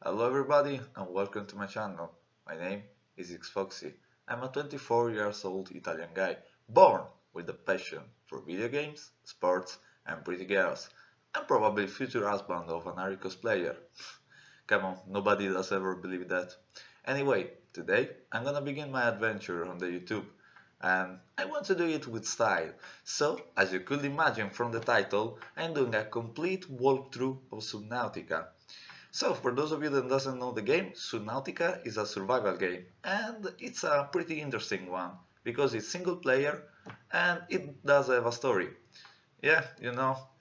Hello everybody and welcome to my channel. My name is X-Foxy. I'm a 24 years old Italian guy, born with a passion for video games, sports and pretty girls. I'm probably future husband of an Ari cosplayer. Come on, nobody does ever believe that. Anyway, today I'm gonna begin my adventure on the YouTube and I want to do it with style. So, as you could imagine from the title, I'm doing a complete walkthrough of Subnautica. So, for those of you that doesn't know the game, Subnautica is a survival game, and it's a pretty interesting one, because it's single player, and it does have a story. Yeah,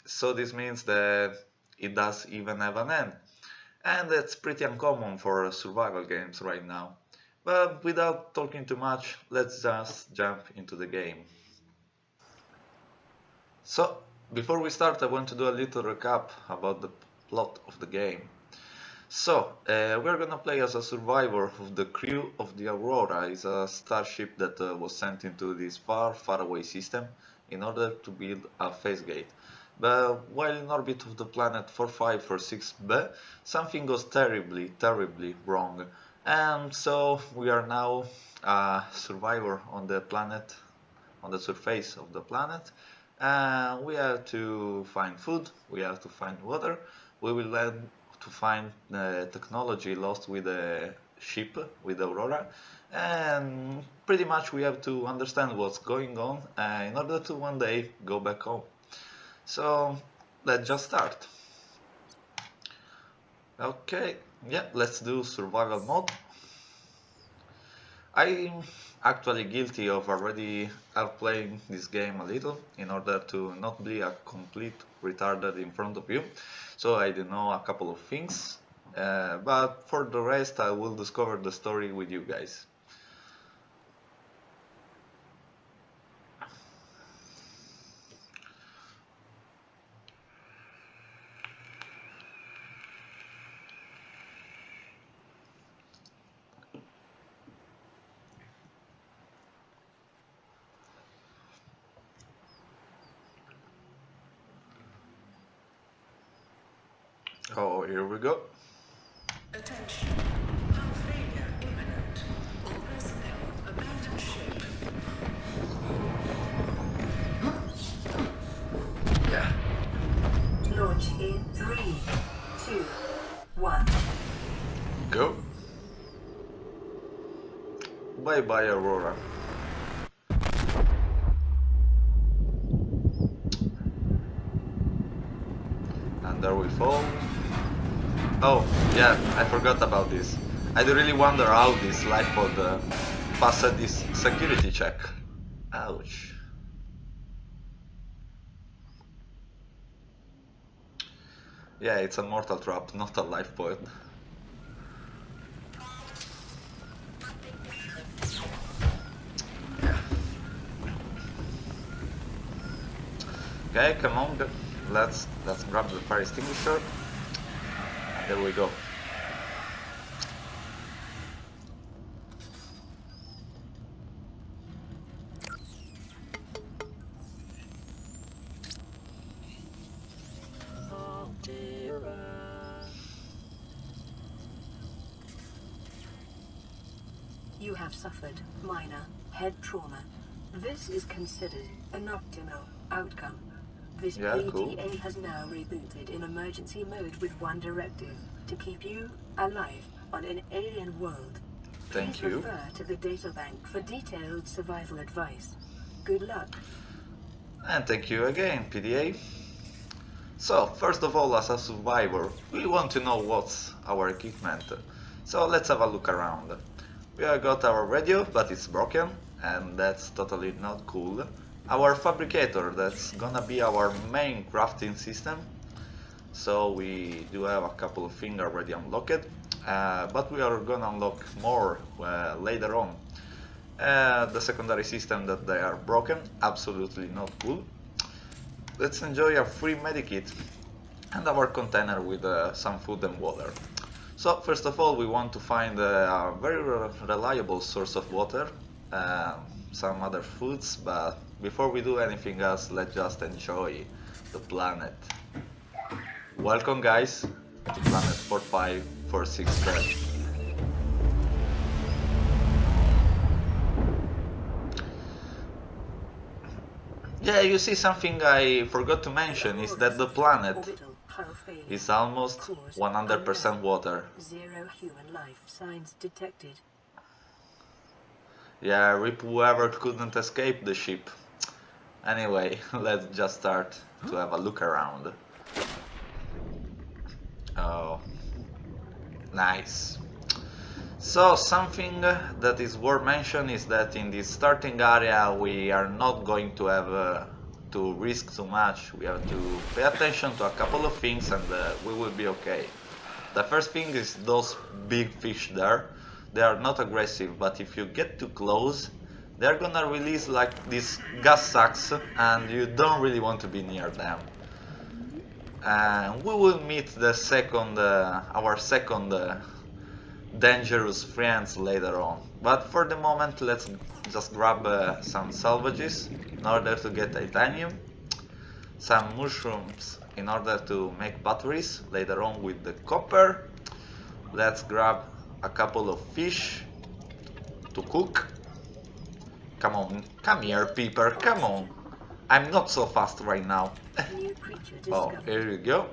so this means that it does even have an end, and that's pretty uncommon for survival games right now. But without talking too much, let's just jump into the game. So, before we start, I want to do a little recap about the plot of the game. So, we're gonna play as a survivor of the crew of the Aurora. It's a starship that was sent into this far, far away system in order to build a phase gate. But while in orbit of the planet 4546b, something goes terribly, terribly wrong. And so we are now a survivor on the planet, on the surface of the planet. We have to find food, we have to find water, we will learn to find technology lost with the ship, with Aurora, and pretty much we have to understand what's going on in order to one day go back home. So let's just start. Okay, yeah, let's do survival mode. I'm actually guilty of already outplaying this game a little in order to not be a complete retarded in front of you. So I do know a couple of things, but for the rest I will discover the story with you guys. Oh, here we go. Attention. Hull failure imminent. All personnel abandon ship. Yeah. Launch in 3, 2, 1. Go. Bye bye, Aurora. And there we fall. Oh, yeah, I forgot about this. I do really wonder how this life pod passed this security check. Ouch. Yeah, it's a mortal trap, not a life pod. Okay, come on, let's grab the fire extinguisher. And there we go. You have suffered minor head trauma. This is considered an optimal outcome. This Yeah, PTA cool. has now rebooted in emergency mode with one directive: to keep you alive on an alien world. Thank Please you. refer to the databank for detailed survival advice. Good luck. And thank you again, PDA. So, first of all, as a survivor, we want to know what's our equipment. So let's have a look around. We have got our radio, but it's broken, and that's totally not cool. Our fabricator, that's gonna be our main crafting system. So we do have a couple of things already unlocked, but we are gonna unlock more later on. The secondary system that they are broken, absolutely not cool. Let's enjoy a free medikit and our container with some food and water. So first of all we want to find a very reliable source of water, some other foods, but before we do anything else, let's just enjoy the planet. Welcome guys to planet for 6 bread. Yeah, you see, something I forgot to mention is that the planet is almost 100% water. Zero human life signs detected. Yeah, rip whoever couldn't escape the ship. Anyway, let's just start to have a look around. Oh, nice. So something that is worth mentioning is that in this starting area we are not going to have to risk too much. We have to pay attention to a couple of things and we will be okay. The first thing is those big fish there. They are not aggressive, but if you get too close, they're gonna release like these gas sacs and you don't really want to be near them. And we will meet the second, our second dangerous friends later on. But for the moment, let's just grab some salvages in order to get titanium, some mushrooms in order to make batteries later on with the copper. Let's grab a couple of fish to cook. Come on, come here, Peeper, come on. I'm not so fast right now. Oh, here you go.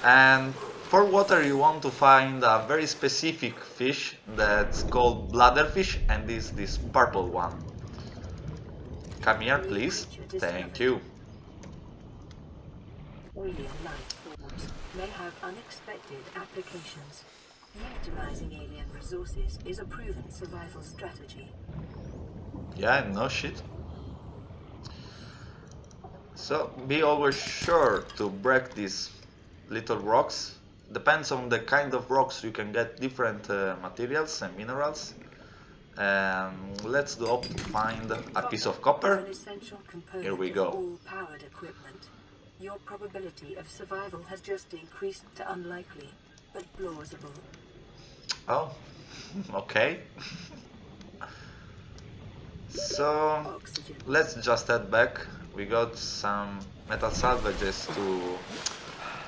And for water you want to find a very specific fish that's called bladderfish, and this purple one. Come here, please. Thank you. Alien life forms may have unexpected applications. Utilizing alien resources is a proven survival strategy. Yeah, no shit. So be always sure to break these little rocks. Depends on the kind of rocks, you can get different materials and minerals. Let's hope to find a piece of copper. Here we go. All powered equipment. Your probability of survival has just increased to unlikely, but plausible. Oh, okay. So let's just head back. We got some metal salvages to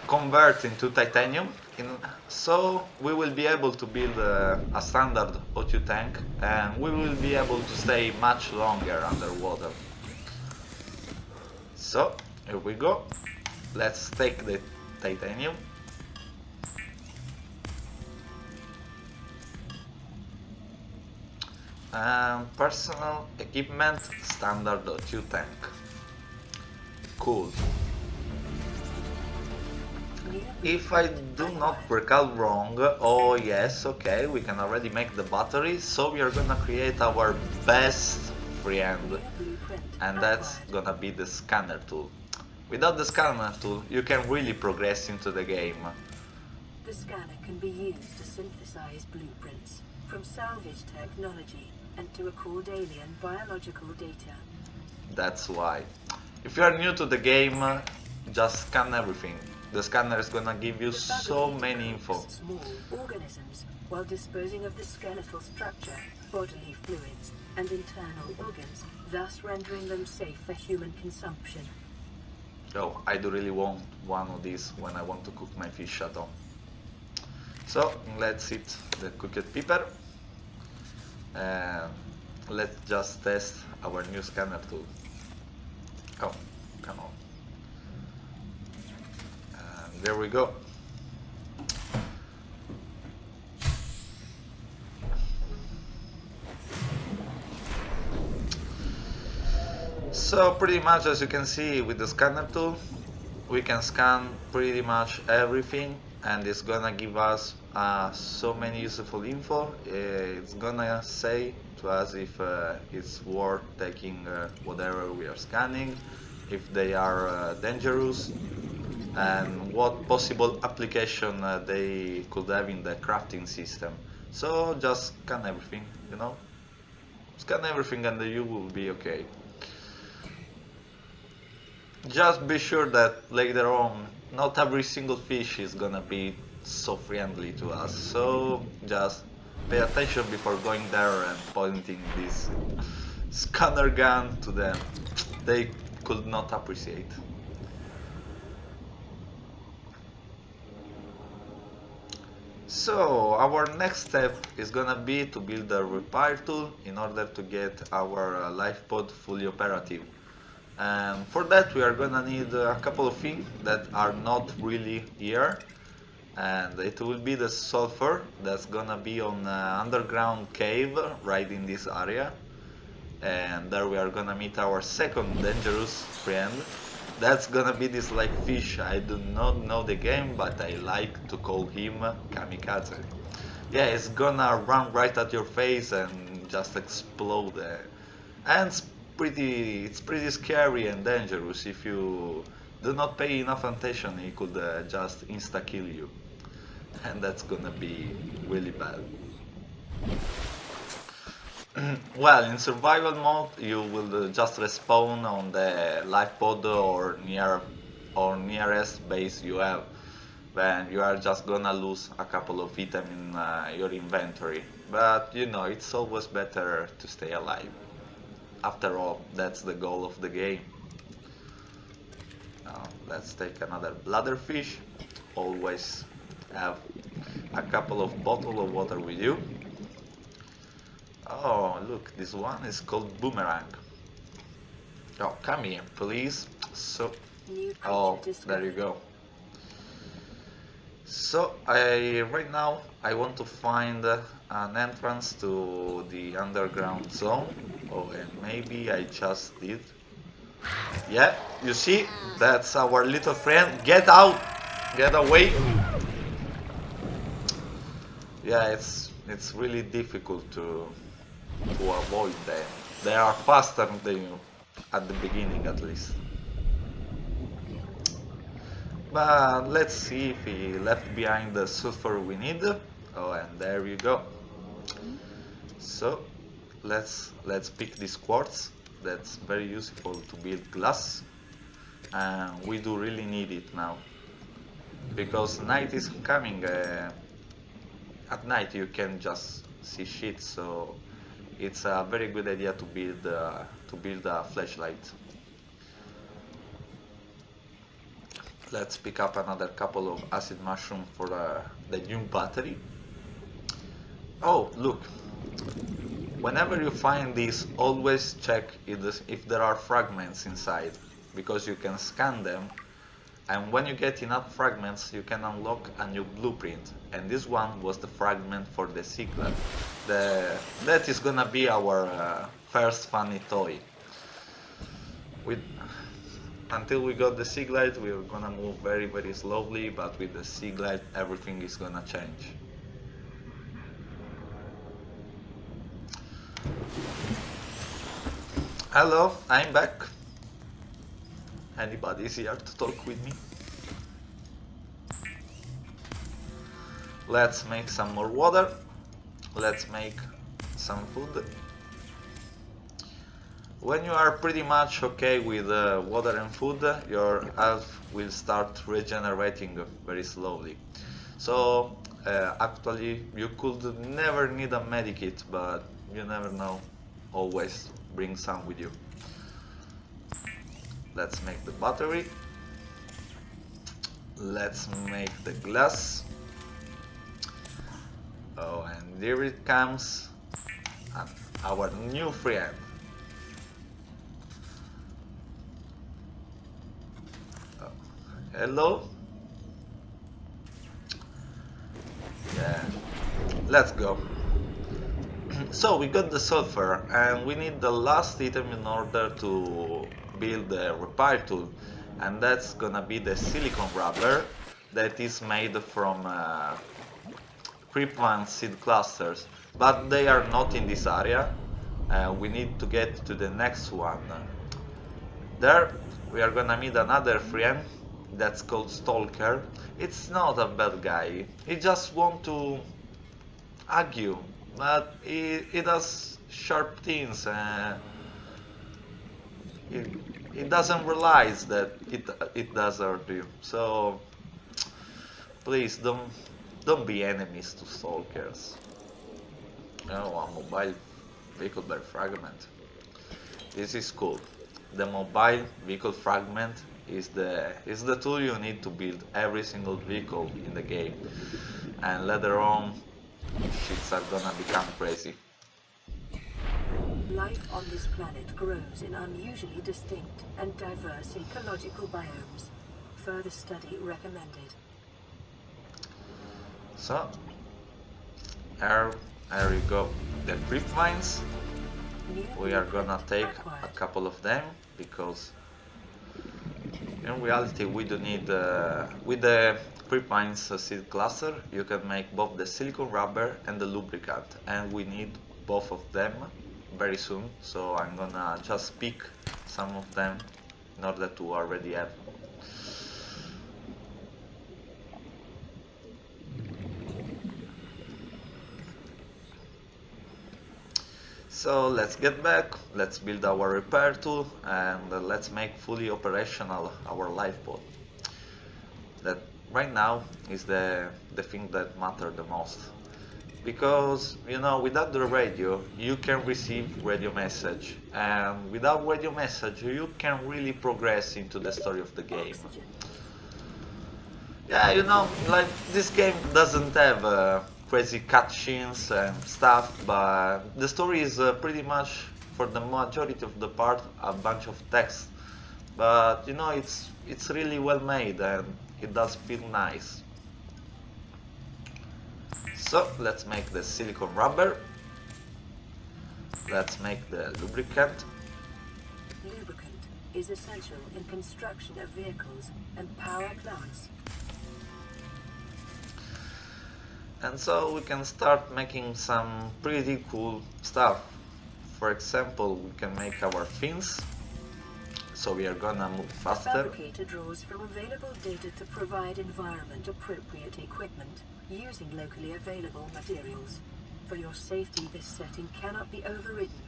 convert into titanium, so we will be able to build a standard O2 tank, and we will be able to stay much longer underwater. So here we go. Let's take the titanium. Personal equipment, standard O2 tank. Cool. If I do not recall wrong, oh yes, okay, we can already make the battery, so we are gonna create our best friend, and that's gonna be the scanner tool. Without the scanner tool, you can really progress into the game. The scanner can be used to synthesize blueprints from salvage technology and to record alien biological data. That's why. If you are new to the game, just scan everything. The scanner is gonna give you so many info. Small organisms while disposing of the skeletal structure, bodily fluids, and internal organs, thus rendering them safe for human consumption. Oh, I do really want one of these when I want to cook my fish at home. So let's hit the cooked pepper. Let's just test our new scanner tool. Oh, come on. And there we go. So pretty much, as you can see with the scanner tool, we can scan pretty much everything, and it's gonna give us so many useful info. It's gonna say to us if it's worth taking whatever we are scanning, if they are dangerous, and what possible application they could have in the crafting system. So just scan everything, you know? Scan everything and you will be okay. Just be sure that later on, not every single fish is gonna be so friendly to us, so just pay attention before going there and pointing this scanner gun to them. They could not appreciate. So our next step is gonna be to build a repair tool in order to get our life pod fully operative. And for that we are gonna need a couple of things that are not really here. And it will be the sulfur that's gonna be on an underground cave right in this area. And there we are gonna meet our second dangerous friend. That's gonna be this like fish. I do not know the game, but I like to call him Kamikaze. Yeah, it's gonna run right at your face and just explode. And it's pretty scary and dangerous. If you do not pay enough attention, he could just insta kill you, and that's gonna be really bad. Well, in survival mode, you will just respawn on the life pod or nearest base you have. Then you are just gonna lose a couple of items in your inventory. But you know, it's always better to stay alive. After all, that's the goal of the game. Now, let's take another bladderfish. Always have a couple of bottles of water with you. Oh, look, this one is called Boomerang. Oh, come here, please. So, oh, there you go. So, right now I want to find an entrance to the underground zone. Oh, and maybe I just did. Yeah, you see, that's our little friend. Get out, get away. Yeah, it's really difficult to avoid them. They are faster than you, at the beginning at least. But let's see if he left behind the sulfur we need. Oh, and there you go. So let's pick this quartz. That's very useful to build glass, and we do really need it now because night is coming. At night you can just see shit, so it's a very good idea to build a flashlight. Let's pick up another couple of acid mushroom for the new battery. Oh, look. Whenever you find this, always check if there are fragments inside, because you can scan them, and when you get enough fragments you can unlock a new blueprint, and this one was the fragment for the Siglet. That is gonna be our first funny toy. Until we got the Siglet we are gonna move very slowly, but with the Siglet everything is gonna change. Hello, I'm back. Anybody is here to talk with me? Let's make some more water. Let's make some food. When you are pretty much okay with water and food, your health will start regenerating very slowly. So actually you could never need a medikit, but you never know. Always bring some with you. Let's make the battery. Let's make the glass. Oh, and here it comes, our new friend. Oh, hello. Yeah, let's go. So we got the sulfur, and we need the last item in order to build the repair tool, and that's gonna be the silicon rubber that is made from creep-plant seed clusters, but they are not in this area. We need to get to the next one. There we are gonna meet another friend that's called Stalker. It's not a bad guy, he just wants to argue, but he does sharp things. It doesn't realize that it does hurt you. So please don't be enemies to stalkers. Oh, a mobile vehicle by fragment. This is cool. The mobile vehicle fragment is the tool you need to build every single vehicle in the game. and later on shits are gonna become crazy. Life on this planet grows in unusually distinct and diverse ecological biomes. Further study recommended. So, here you go. The creep vines. New We are gonna blueprint take a acquired. couple of them because in reality we do need, with the creep vines seed cluster, you can make both the silicone rubber and the lubricant, and we need both of them very soon, so I'm gonna just pick some of them in order to already have. So let's get back, let's build our repair tool, and let's make fully operational our lifeboat. That right now is the thing that matters the most. Because, you know, without the radio, you can receive radio message, and without radio message, you can really progress into the story of the game. Oxygen. Yeah, you know, like this game doesn't have crazy cutscenes and stuff, but the story is pretty much, for the majority of the part, a bunch of text. But you know, it's really well made and it does feel nice. So let's make the silicone rubber. Let's make the lubricant. Lubricant is essential in construction of vehicles and power plants. And so we can start making some pretty cool stuff. For example, we can make our fins. So we are gonna move The faster. fabricator draws from available data to provide environment-appropriate equipment using locally available materials. For your safety, this setting cannot be overridden.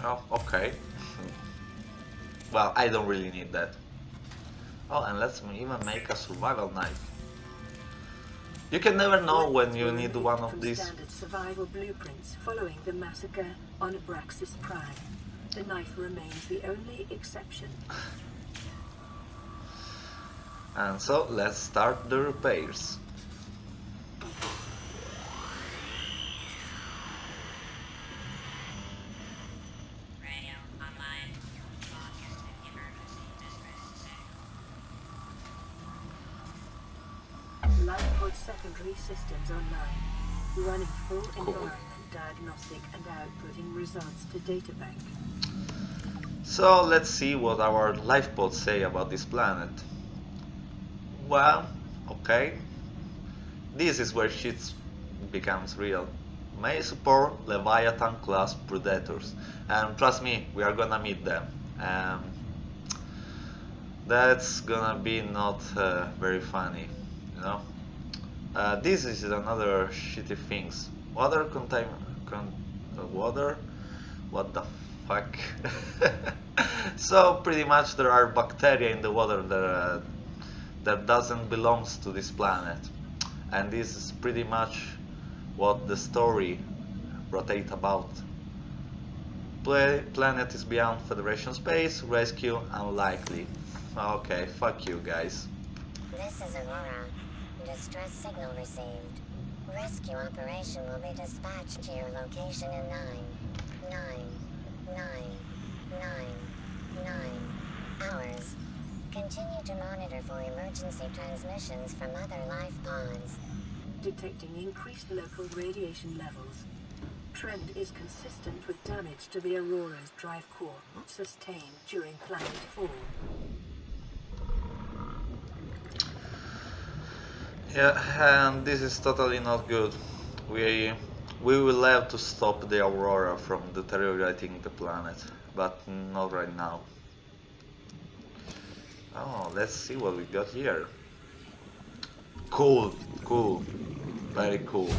Oh, okay. Well, I don't really need that. Oh, and let's even make a survival knife. You can never know when you need one of From these. standard survival blueprints following the massacre on Abraxas Prime. The knife remains the only exception. And so let's start the repairs. Radio online. Emergency distress signal. Lifepod secondary systems online. Running full Cool. environment diagnostic and outputting results to databank. So let's see what our lifeboats say about this planet. Well, okay. This is where shit becomes real. May support Leviathan class predators, and trust me, we are gonna meet them. That's gonna be not very funny, you know. This is another shitty things. Water water? What the fuck? So pretty much there are bacteria in the water that doesn't belongs to this planet, and this is pretty much what the story rotate about. Planet is beyond Federation space. Rescue unlikely. Okay, fuck you guys. This is Aurora. Distress signal received. Rescue operation will be dispatched to your location in 9 hours. Continue to monitor for emergency transmissions from other life pods. Detecting increased local radiation levels. Trend is consistent with damage to the Aurora's drive core sustained during planet fall. Yeah, and this is totally not good. We will have to stop the Aurora from deteriorating the planet, but not right now. Oh, let's see what we got here. Cool, cool, very cool.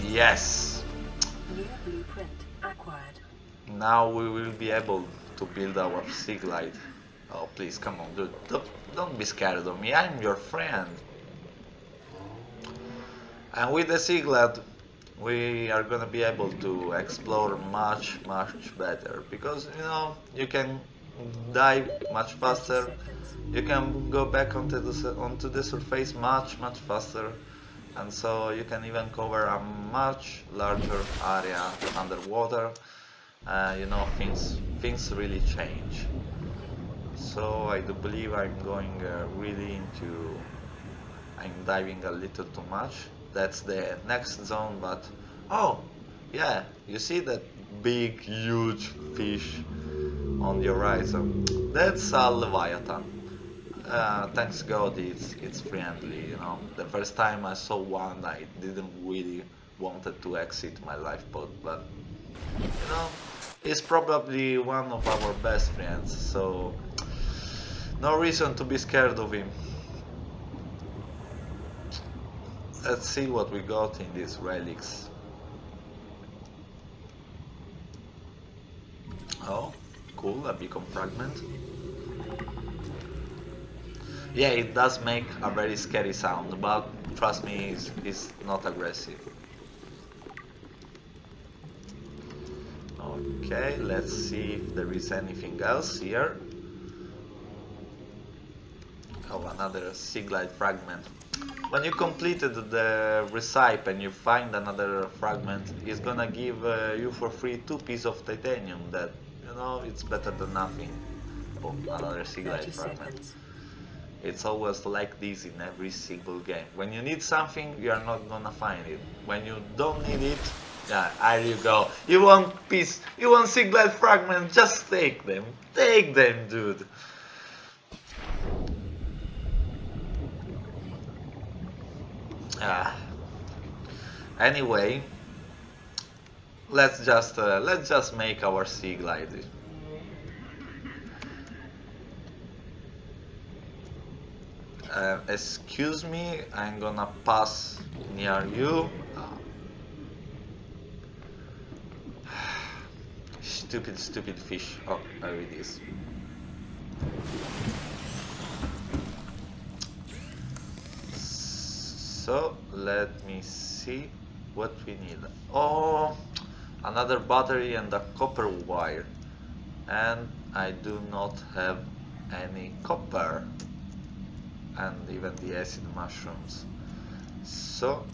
Yes! New blueprint acquired. Now we will be able to build our sea glide. Oh, please, come on, dude. Don't be scared of me, I'm your friend. And with the sea glide, we are gonna be able to explore much better. Because, you know, you can dive much 30 faster. seconds. You can go back onto the surface much faster, and so you can even cover a much larger area underwater. You know, things really change. So I do believe I'm going really into. I'm diving a little too much. That's the next zone, but oh yeah, you see that big huge fish on the horizon? That's a leviathan. Thanks God it's friendly, you know. The first time I saw one, I didn't really wanted to exit my lifeboat, but you know, he's probably one of our best friends, so no reason to be scared of him. Let's see what we got in these relics. Oh, cool, a beacon fragment. Yeah, it does make a very scary sound, but trust me, it's not aggressive. Okay, let's see if there is anything else here. Oh, another sea glide fragment. When you completed the recipe and you find another fragment, it's gonna give you for free 2 pieces of titanium. That, you know, it's better than nothing. Oh, another sea glide 30 fragment. seconds. It's always like this in every single game. When you need something, you are not gonna find it. When you don't need it, yeah, there you go. You want piece, you want sea glide fragment, just take them. Take them, dude. Ah. Anyway, let's just make our sea glide. Excuse me, I'm gonna pass near you. Stupid fish. Oh, there it is. So let me see what we need. Oh, another battery and a copper wire, and I do not have any copper, and even the acid mushrooms. So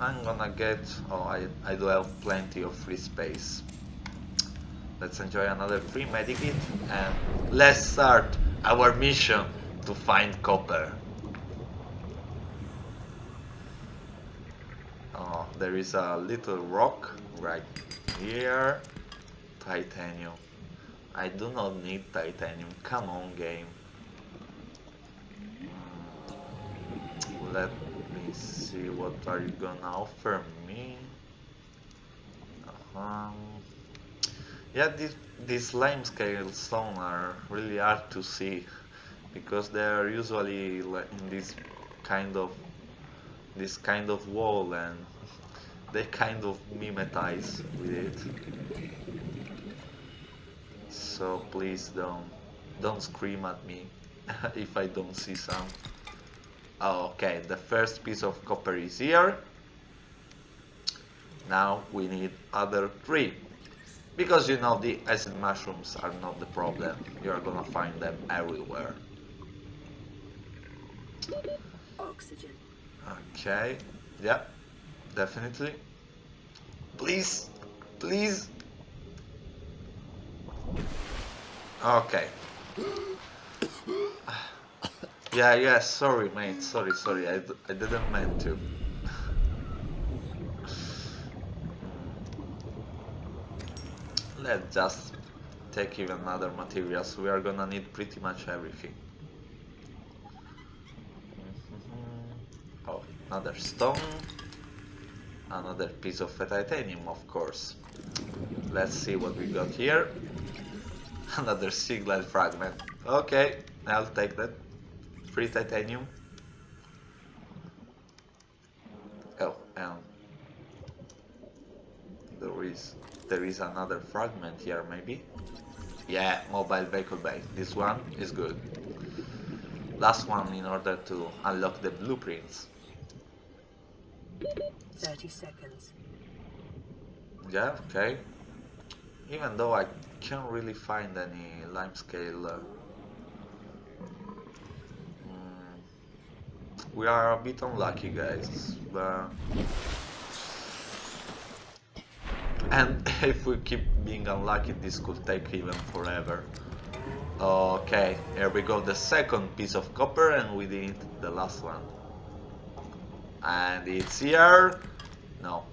I'm gonna get, oh, I do have plenty of free space. Let's enjoy another free medikit and let's start our mission to find copper. Oh, there is a little rock right here. Titanium. I do not need titanium. Come on, game. Let me see, what are you gonna offer me? Yeah, these limescale stone are really hard to see because they are usually in this kind of wall, and they kind of mimetize with it. So please don't scream at me if I don't see some. Oh, okay, the first piece of copper is here. Now we need other 3. Because you know the acid mushrooms are not the problem. You are gonna find them everywhere. Oxygen. Okay, yeah, definitely. Please, please. Okay. Yeah, sorry mate, sorry, I didn't mean to. Let's just take even other materials, we are gonna need pretty much everything. Oh, another stone, another piece of titanium, of course. Let's see what we got here. Another sea glide fragment. Okay, I'll take that. Free titanium. Oh, and there is another fragment here, maybe. Yeah, mobile vehicle bay. This one is good. Last one in order to unlock the blueprints. 30 seconds. Yeah, okay. Even though I can't really find any limescale. We are a bit unlucky, guys, but and if we keep being unlucky, this could take even forever. Okay, here we go, the second piece of copper, and we did the last one. And it's here. No.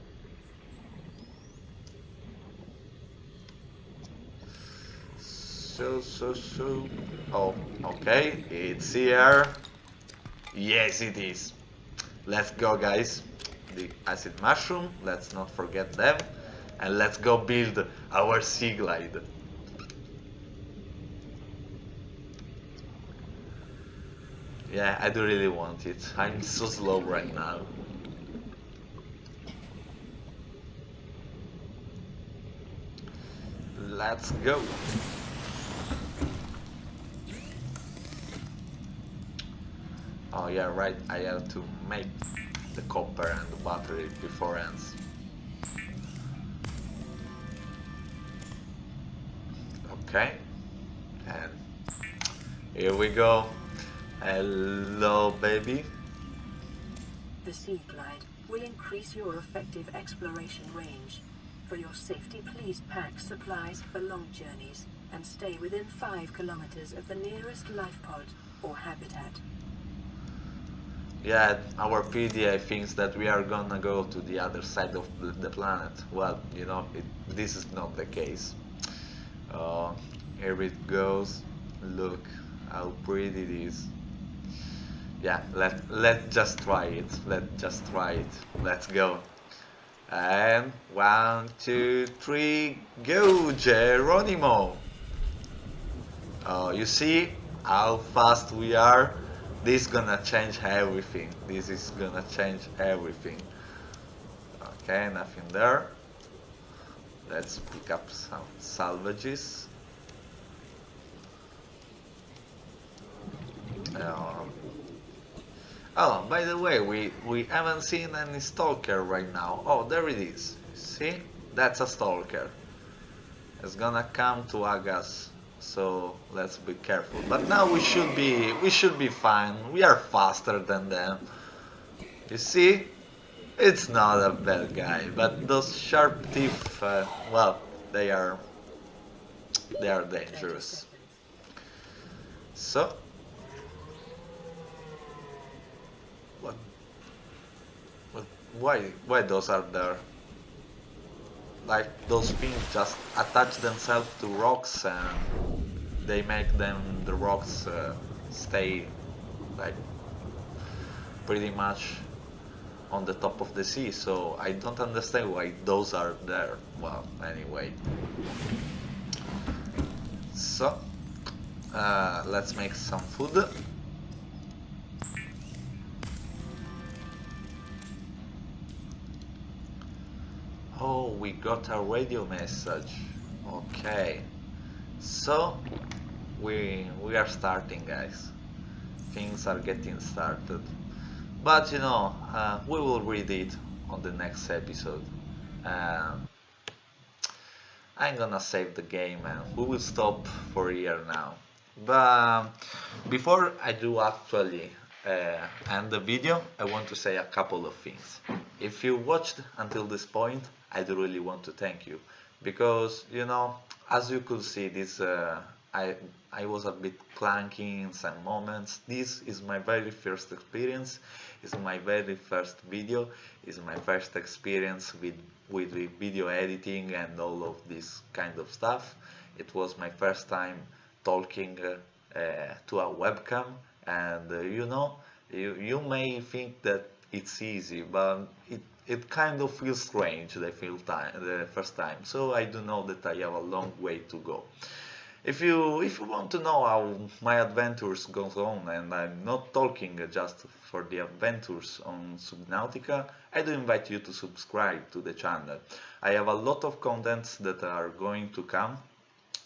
So. Oh, okay, it's here. Yes, it is. Let's go, guys. The acid mushroom, let's not forget them. And let's go build our sea glide. Yeah, I do really want it. I'm so slow right now. Let's go. Oh yeah, right, I have to make the copper and the battery before ends. Okay, and here we go. Hello, baby. The Sea Glide will increase your effective exploration range. For your safety, please pack supplies for long journeys and stay within 5 kilometers of the nearest life pod or habitat. Yeah, our PDA thinks that we are gonna go to the other side of the planet. Well, you know, this is not the case. Here it goes. Look how pretty it is. Yeah, let's just try it. Let's just try it. Let's go. And 1, 2, 3, go, Geronimo! Oh, you see how fast we are? This is gonna change everything. This is gonna change everything. Okay, nothing there. Let's pick up some salvages. Oh, by the way, we haven't seen any stalker right now. Oh, there it is. See? That's a stalker. It's gonna come to hug us, so let's be careful. But now we should be fine. We are faster than them. You see? It's not a bad guy, but those sharp teeth, well, they are dangerous. So, why those are there? Like those things just attach themselves to rocks and they make the rocks stay like pretty much on the top of the sea, so I don't understand why those are there. Well, anyway. So, let's make some food. Oh, we got a radio message. Okay. So, we are starting, guys. Things are getting started. But you know, we will read it on the next episode. I'm gonna save the game and we will stop for here now. But before I do actually end the video, I want to say a couple of things. If you watched until this point, I do really want to thank you. Because, you know, as you could see, this I was a bit clunky in some moments. This is my very first experience. It's my very first video. It's my first experience with the video editing and all of this kind of stuff. It was my first time talking to a webcam, and you know, you may think that it's easy, but it kind of feels strange the first time. So I do know that I have a long way to go. If you want to know how my adventures goes on, and I'm not talking just for the adventures on Subnautica, I do invite you to subscribe to the channel. I have a lot of contents that are going to come,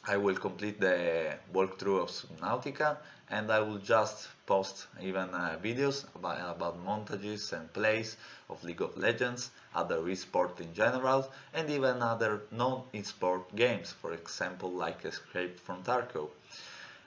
I will complete the walkthrough of Subnautica, and I will just post even videos about montages and plays of League of Legends, other esport in general, and even other non-esport games, for example like Escape from Tarkov.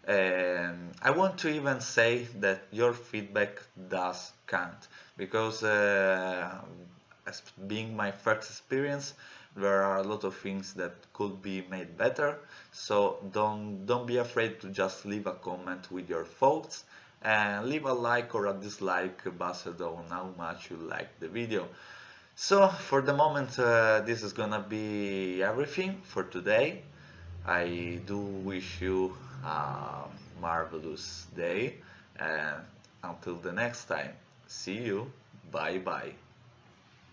I want to even say that your feedback does count, because as being my first experience, there are a lot of things that could be made better. So don't be afraid to just leave a comment with your thoughts, and leave a like or a dislike based on how much you like the video. So for the moment, this is gonna be everything for today. I do wish you a marvelous day, and until the next time, see you, bye bye.